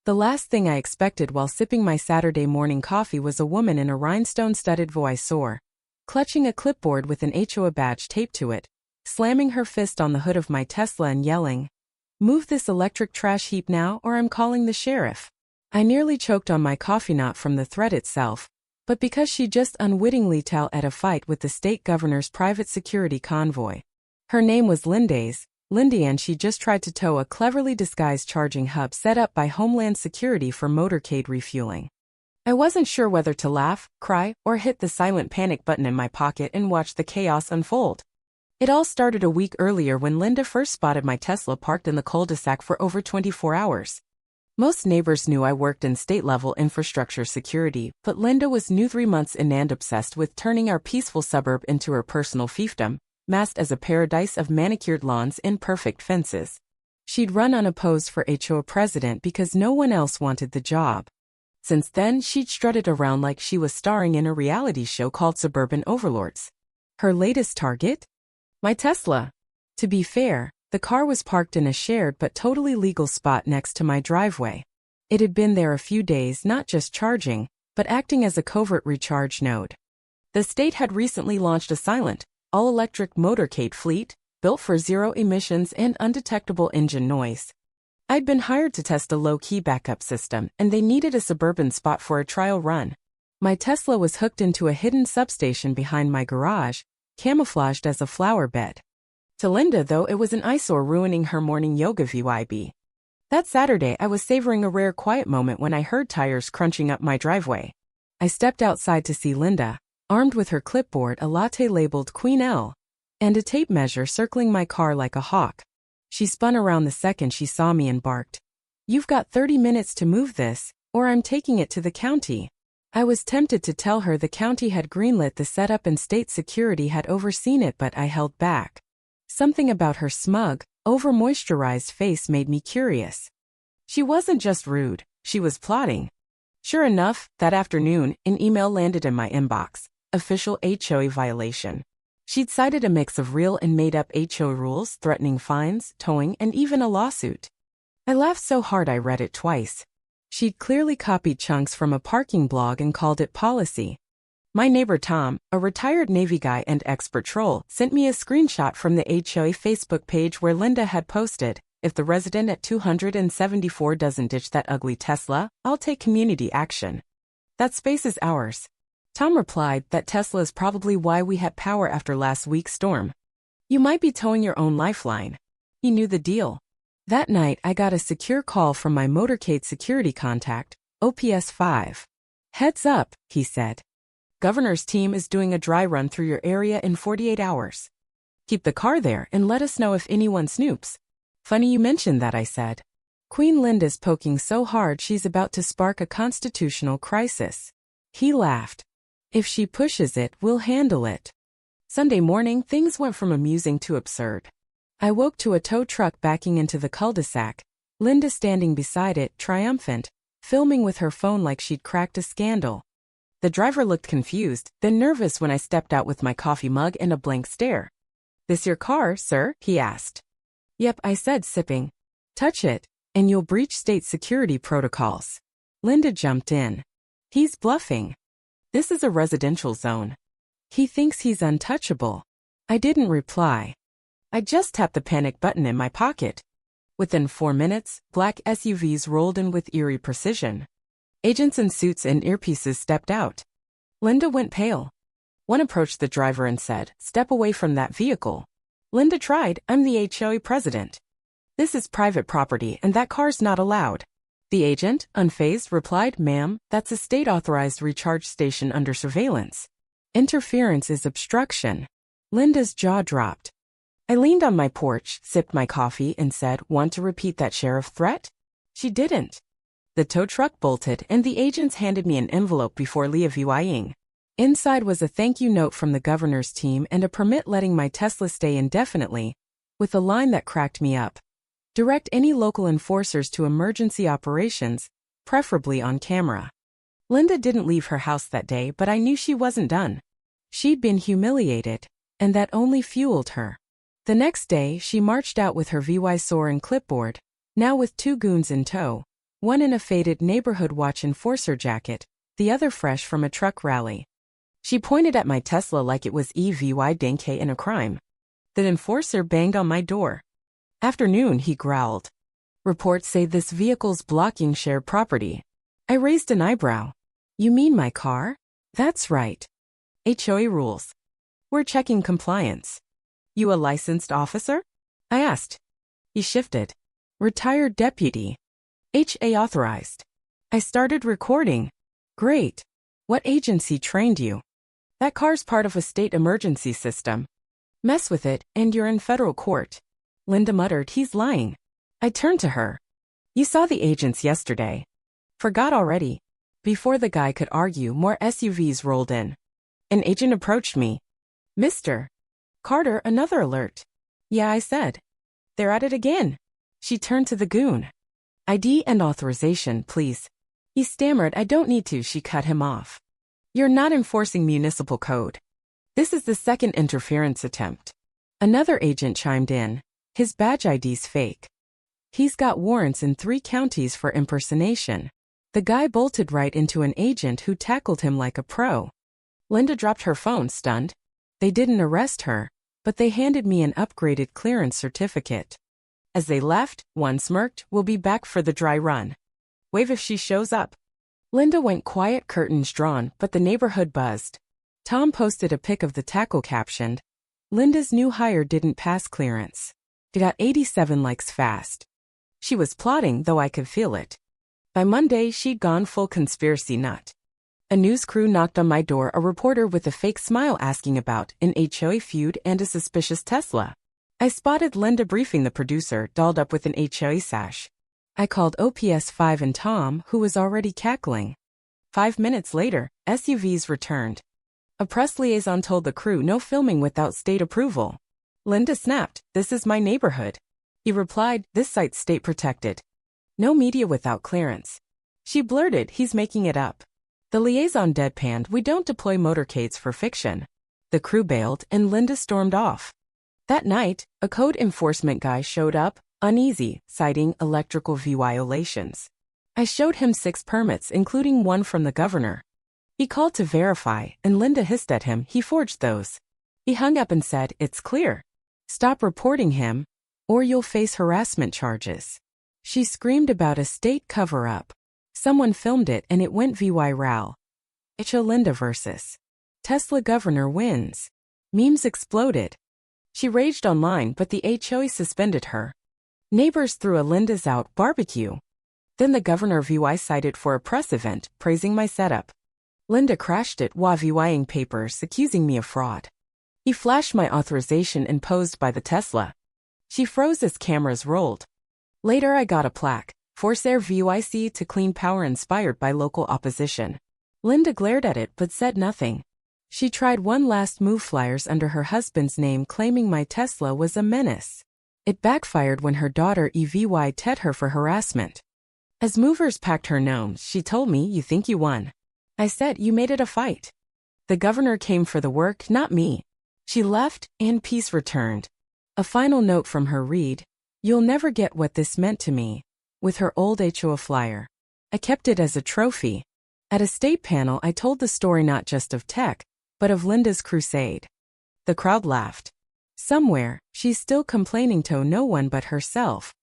The last thing I expected while sipping my Saturday morning coffee was a woman in a rhinestone-studded voiceover, clutching a clipboard with an HOA badge taped to it, slamming her fist on the hood of my Tesla and yelling, "Move this electric trash heap now or I'm calling the sheriff." I nearly choked on my coffee, not from the threat itself, but because she just unwittingly at a fight with the state governor's private security convoy. Her name was Lindy, and she just tried to tow a cleverly disguised charging hub set up by Homeland Security for Motorcade refueling. I wasn't sure whether to laugh, cry, or hit the silent panic button in my pocket and watch the chaos unfold. It all started a week earlier when Linda first spotted my Tesla parked in the cul-de-sac for over 24 hours. Most neighbors knew I worked in state-level infrastructure security, but Linda was new 3 months in and obsessed with turning our peaceful suburb into her personal fiefdom, masked as a paradise of manicured lawns and perfect fences. She'd run unopposed for HOA president because no one else wanted the job. Since then, she'd strutted around like she was starring in a reality show called Suburban Overlords. Her latest target? My Tesla. To be fair, the car was parked in a shared but totally legal spot next to my driveway. It had been there a few days, not just charging, but acting as a covert recharge node. The state had recently launched a silent, all-electric motorcade fleet, built for zero emissions and undetectable engine noise. I'd been hired to test a low-key backup system, and they needed a suburban spot for a trial run. My Tesla was hooked into a hidden substation behind my garage, camouflaged as a flower bed. To Linda, though, it was an eyesore, ruining her morning yoga vibe. That Saturday, I was savoring a rare quiet moment when I heard tires crunching up my driveway. I stepped outside to see Linda, armed with her clipboard, a latte labeled Queen L, and a tape measure circling my car like a hawk. She spun around the second she saw me and barked, "You've got 30 minutes to move this, or I'm taking it to the county." I was tempted to tell her the county had greenlit the setup and state security had overseen it, but I held back. Something about her smug, over-moisturized face made me curious. She wasn't just rude, she was plotting. Sure enough, that afternoon, an email landed in my inbox. Official HOA violation. She'd cited a mix of real and made-up HOA rules threatening fines, towing, and even a lawsuit. I laughed so hard I read it twice. She'd clearly copied chunks from a parking blog and called it policy. My neighbor Tom, a retired Navy guy and expert troll, sent me a screenshot from the HOA Facebook page where Linda had posted, "If the resident at 274 doesn't ditch that ugly Tesla, I'll take community action. That space is ours." Tom replied that Tesla is probably why we had power after last week's storm. "You might be towing your own lifeline." He knew the deal. That night, I got a secure call from my Motorcade security contact, OPS 5. "Heads up," he said. "Governor's team is doing a dry run through your area in 48 hours. Keep the car there and let us know if anyone snoops." "Funny you mentioned that," I said. "Queen Linda's poking so hard she's about to spark a constitutional crisis." He laughed. "If she pushes it, we'll handle it." Sunday morning, things went from amusing to absurd. I woke to a tow truck backing into the cul-de-sac, Linda standing beside it, triumphant, filming with her phone like she'd cracked a scandal. The driver looked confused, then nervous when I stepped out with my coffee mug and a blank stare. "This your car, sir?" he asked. "Yep," I said, sipping. "Touch it, and you'll breach state security protocols." Linda jumped in. "He's bluffing. This is a residential zone. He thinks he's untouchable." I didn't reply. I just tapped the panic button in my pocket. Within 4 minutes, black SUVs rolled in with eerie precision. Agents in suits and earpieces stepped out. Linda went pale. One approached the driver and said, "Step away from that vehicle." Linda tried, "I'm the HOA president. This is private property and that car's not allowed." The agent, unfazed, replied, "Ma'am, that's a state-authorized recharge station under surveillance. Interference is obstruction." Linda's jaw dropped. I leaned on my porch, sipped my coffee, and said, "Want to repeat that sheriff threat?" She didn't. The tow truck bolted, and the agents handed me an envelope before leaving. Inside was a thank you note from the governor's team and a permit letting my Tesla stay indefinitely, with a line that cracked me up. "Direct any local enforcers to emergency operations, preferably on camera." Linda didn't leave her house that day, but I knew she wasn't done. She'd been humiliated, and that only fueled her. The next day, she marched out with her VY sore and clipboard, now with 2 goons in tow. One in a faded neighborhood watch enforcer jacket, the other fresh from a truck rally. She pointed at my Tesla like it was EVY Denke in a crime. The enforcer banged on my door. "Afternoon," he growled. "Reports say this vehicle's blocking shared property." I raised an eyebrow. "You mean my car?" "That's right. HOA rules. We're checking compliance." "You a licensed officer?" I asked. He shifted. "Retired deputy. HA authorized." I started recording. "Great. What agency trained you?" "That car's part of a state emergency system. Mess with it, and you're in federal court." Linda muttered, "He's lying." I turned to her. "You saw the agents yesterday." "Forgot already." Before the guy could argue, more SUVs rolled in. An agent approached me. "Mr. Carter, another alert." "Yeah," I said. "They're at it again." She turned to the goon. "ID and authorization, please." He stammered, "I don't need to," she cut him off. "You're not enforcing municipal code. This is the second interference attempt." Another agent chimed in. "His badge ID's fake. He's got warrants in 3 counties for impersonation." The guy bolted right into an agent who tackled him like a pro. Linda dropped her phone, stunned. They didn't arrest her, but they handed me an upgraded clearance certificate. As they left, one smirked, "We'll be back for the dry run. Wave if she shows up." Linda went quiet, curtains drawn, but the neighborhood buzzed. Tom posted a pic of the tackle captioned, "Linda's new hire didn't pass clearance." It got 87 likes fast. She was plotting, though I could feel it. By Monday, she'd gone full conspiracy nut. A news crew knocked on my door, a reporter with a fake smile asking about an HOA feud and a suspicious Tesla. I spotted Linda briefing the producer, dolled up with an HOA sash. I called OPS 5 and Tom, who was already cackling. 5 minutes later, SUVs returned. A press liaison told the crew no filming without state approval. Linda snapped, "This is my neighborhood." He replied, "This site's state protected. No media without clearance." She blurted, "He's making it up." The liaison deadpanned, "We don't deploy motorcades for fiction." The crew bailed, and Linda stormed off. That night, a code enforcement guy showed up, uneasy, citing electrical violations. I showed him 6 permits, including one from the governor. He called to verify, and Linda hissed at him, "He forged those." He hung up and said, "It's clear. Stop reporting him, or you'll face harassment charges." She screamed about a state cover-up. Someone filmed it and it went viral. Linda versus Tesla governor wins. Memes exploded. She raged online, but the HOA suspended her. Neighbors threw a Linda's out barbecue. Then the governor VY cited for a press event, praising my setup. Linda crashed it while VYing papers, accusing me of fraud. He flashed my authorization and posed by the Tesla. She froze as cameras rolled. Later I got a plaque, "Forsair VYC to clean power inspired by local opposition." Linda glared at it but said nothing. She tried one last move, flyers under her husband's name claiming my Tesla was a menace. It backfired when her daughter EVY'd her for harassment. As movers packed her gnomes, she told me, "You think you won." I said, "You made it a fight." The governor came for the work, not me. She left, and peace returned. A final note from her read, "You'll never get what this meant to me," with her old HOA flyer. I kept it as a trophy. At a state panel, I told the story not just of tech, but of Linda's crusade. The crowd laughed. Somewhere, she's still complaining to no one but herself.